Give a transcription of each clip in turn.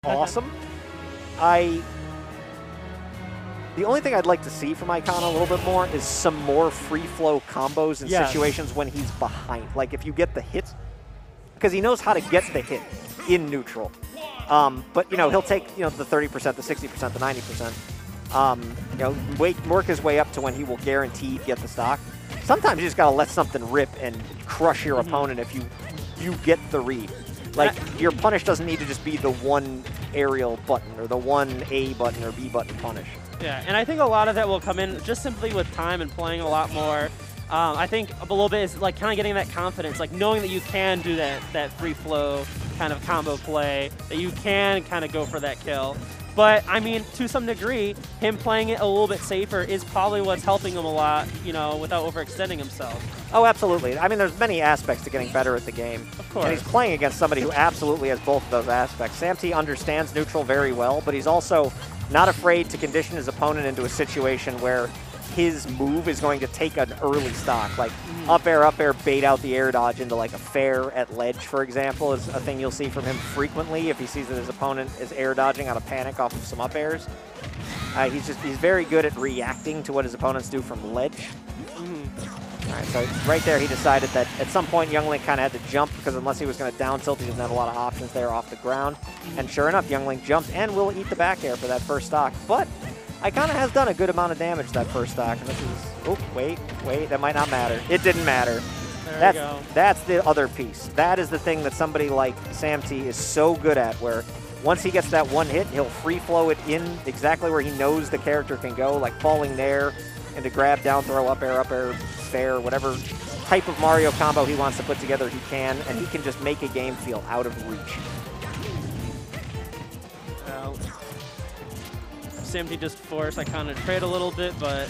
awesome. The only thing I'd like to see from Ikana a little bit more is some more free flow combos in situations when he's behind. Like if you get the hit, because he knows how to get the hit in neutral. But you know, he'll take the 30%, the 60%, the 90%. Work his way up to when he will guaranteed get the stock. Sometimes you just gotta let something rip and crush your opponent if you get the read. Like your punish doesn't need to just be the one aerial button or the one A button or B button punish. Yeah, and I think a lot of that will come in just simply with time and playing a lot more. I think a little bit is like kind of getting that confidence, like knowing that you can do that free flow kind of combo play, that you can kind of go for that kill. But, I mean, to some degree, him playing it a little bit safer is probably what's helping him a lot, without overextending himself. Oh, absolutely. I mean, there's many aspects to getting better at the game. Of course. And he's playing against somebody who absolutely has both of those aspects. Samtea understands neutral very well, but he's also not afraid to condition his opponent into a situation where his move is going to take an early stock. Like up air, bait out the air dodge into like a fair at ledge, for example, is a thing you'll see from him frequently if he sees that his opponent is air dodging out of panic off of some up airs. He's very good at reacting to what his opponents do from ledge. All right, so right there he decided that at some point Young Link kind of had to jump because unless he was going to down tilt, he didn't have a lot of options there off the ground. And sure enough, Young Link jumped and will eat the back air for that first stock. But Ikana has done a good amount of damage that first stock. And this is, oh, wait, that might not matter. It didn't matter. There we go. That's the other piece. That is the thing that somebody like Samtea is so good at, where once he gets that one hit, he'll free flow it in exactly where he knows the character can go, like falling there into grab, down throw, up air, fair, whatever type of Mario combo he wants to put together, he can, and he can just make a game feel out of reach. Samtea just forced Ikana to trade a little bit, but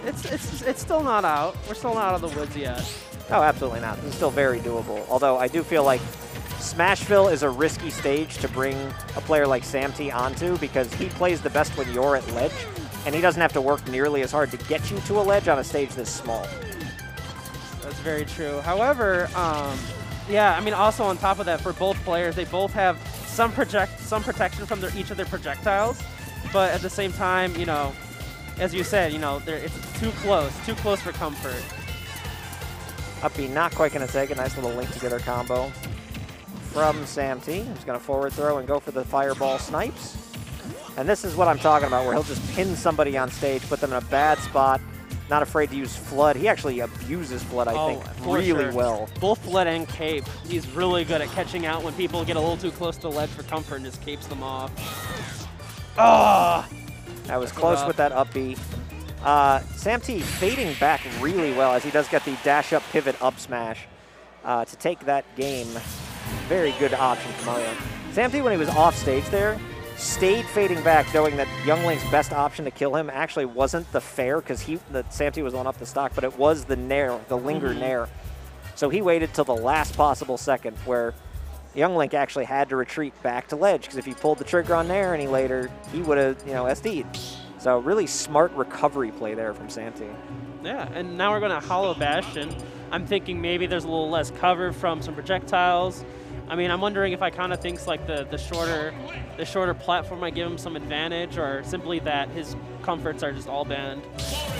it's still not out. We're still not out of the woods yet. Oh, absolutely not. This is still very doable. Although I do feel like Smashville is a risky stage to bring a player like Samtea onto because he plays the best when you're at ledge, and he doesn't have to work nearly as hard to get you to a ledge on a stage this small. That's very true. However, yeah, I mean, also on top of that, for both players, they both have some protection from each of their projectiles, but at the same time, as you said, it's too close for comfort. Up B, not quite going to take a nice little link together combo from Samtea. He's going to forward throw and go for the fireball snipes. And this is what I'm talking about, where he'll just pin somebody on stage, put them in a bad spot, not afraid to use Flood. He actually abuses Flood, I think, really well. Both Flood and Cape. He's really good at catching out when people get a little too close to the ledge for comfort and just capes them off. Oh! That was close with that up B. Samtea fading back really well as he does get the dash up pivot up smash to take that game. Very good option for Mario. Samtea, when he was off stage there, stayed fading back, knowing that Young Link's best option to kill him actually wasn't the fair, because Samtea was on up the stock, but it was the nair, the linger nair. So he waited till the last possible second, where Young Link actually had to retreat back to ledge, because if he pulled the trigger on nair any later, he would have, SD'd. So really smart recovery play there from Samtea. Yeah, and now we're going to Hollow Bastion. I'm thinking maybe there's a little less cover from some projectiles. I mean, I'm wondering if Ikana thinks like the shorter platform might give him some advantage, or simply that his comforts are just all banned.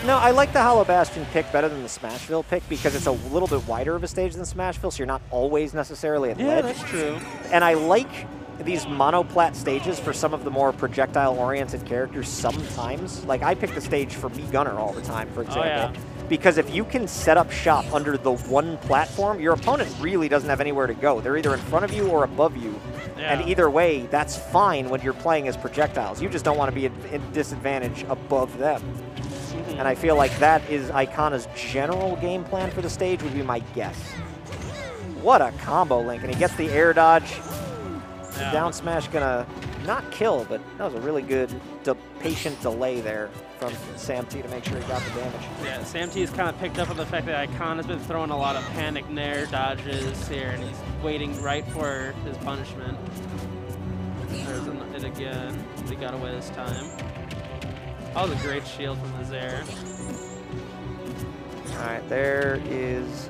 No, I like the Hollow Bastion pick better than the Smashville pick because it's a little bit wider of a stage than Smashville, so you're not always necessarily at ledge. Yeah, that's true. And I like these monoplat stages for some of the more projectile-oriented characters sometimes. Like, I pick the stage for me Gunner all the time, for example. Oh, yeah. Because if you can set up shop under the one platform, your opponent really doesn't have anywhere to go. They're either in front of you or above you. Yeah. And either way, that's fine when you're playing as projectiles. You just don't want to be at a disadvantage above them. And I feel like that is Ikana's general game plan for the stage, would be my guess. What a combo link. And he gets the air dodge. The down smash gonna not kill, but that was a really good patient delay there from Samtea to make sure he got the damage. Yeah, Samtea's kind of picked up on the fact that Ikana's been throwing a lot of panic nair dodges here, and he's waiting right for his punishment. There's it again. He got away this time. That was a great shield from the Zair. All right, there is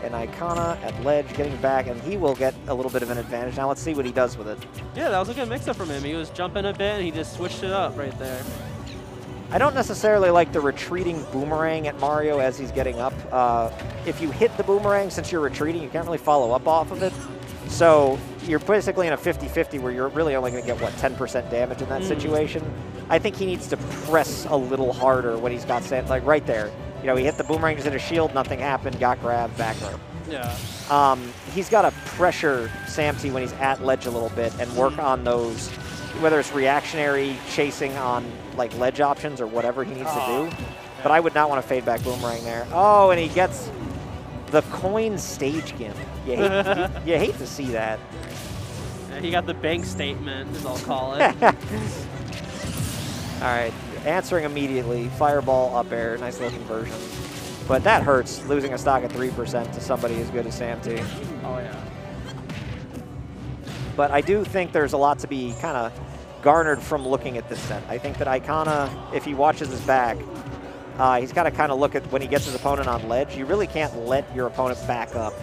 And Ikana at ledge getting back, and he will get a little bit of an advantage. Now let's see what he does with it. Yeah, that was a good mix-up from him. He was jumping a bit, and he just switched it up right there. I don't necessarily like the retreating boomerang at Mario as he's getting up. If you hit the boomerang, since you're retreating, you can't really follow up off of it. So you're basically in a 50-50 where you're really only going to get, what, 10% damage in that situation. I think he needs to press a little harder when he's got, like, right there. You know, he hit the boomerang, he's in a shield, nothing happened, got grabbed, back row. Yeah. He's got to pressure Samtea when he's at ledge a little bit and work on those, whether it's reactionary chasing on like ledge options or whatever he needs to do. Yeah. But I would not want to fade back boomerang there. Oh, and he gets the coin stage gimp. You hate to see that. Yeah, he got the bank statement, as I'll call it. All right, answering immediately. Fireball up air, nice looking version. But that hurts, losing a stock at 3% to somebody as good as Samtea. Oh, yeah. But I do think there's a lot to be kind of garnered from looking at this set. I think that Ikana, if he watches his back, he's got to kind of look at when he gets his opponent on ledge. You really can't let your opponent back up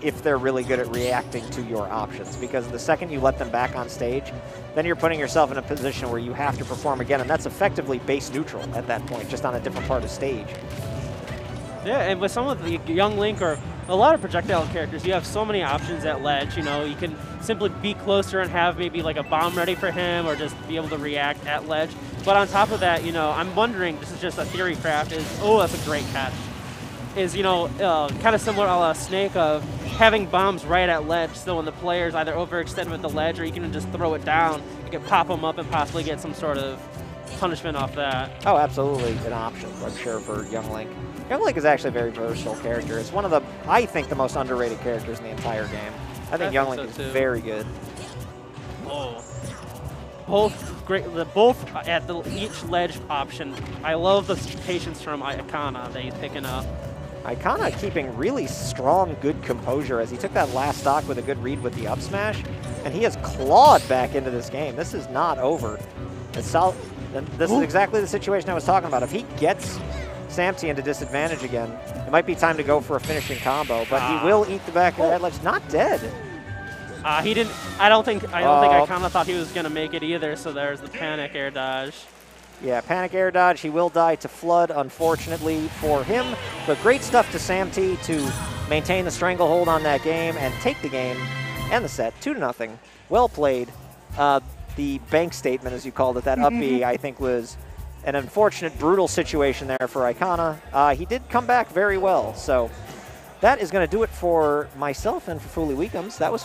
if they're really good at reacting to your options, because the second you let them back on stage, then you're putting yourself in a position where you have to perform again, and that's effectively base neutral at that point, just on a different part of stage. Yeah, and with some of the Young Link or a lot of projectile characters, you have so many options at ledge. You know, you can simply be closer and have maybe like a bomb ready for him, or just be able to react at ledge. But on top of that, you know, I'm wondering, this is just a theory craft, is, oh, that's a great catch, is, you know, kind of similar to Snake of having bombs right at ledge, so when the player's either overextended with the ledge or you can just throw it down, you can pop them up and possibly get some sort of punishment off that. Oh, absolutely an option, I'm sure, for Young Link. Young Link is actually a very versatile character. It's one of the, I think, the most underrated characters in the entire game. I think Young Link is very good. Oh. Both great, both at each ledge option. I love the patience from Ikana that he's picking up. Ikana keeping really strong, good composure as he took that last stock with a good read with the up smash, and he has clawed back into this game. This is not over. This is exactly the situation I was talking about. If he gets Samtea into disadvantage again, it might be time to go for a finishing combo, but he will eat the back of that ledge. Not dead. He didn't. I don't think Ikana thought he was gonna make it either. So there's the panic air dodge. Yeah, panic air dodge. He will die to Flood, unfortunately for him. But great stuff to Samtea to maintain the stranglehold on that game and take the game and the set 2-0. Well played. The bank statement, as you called it, that up B, I think was an unfortunate, brutal situation there for Ikana. He did come back very well. So that is going to do it for myself and for Fooly Weekums. That was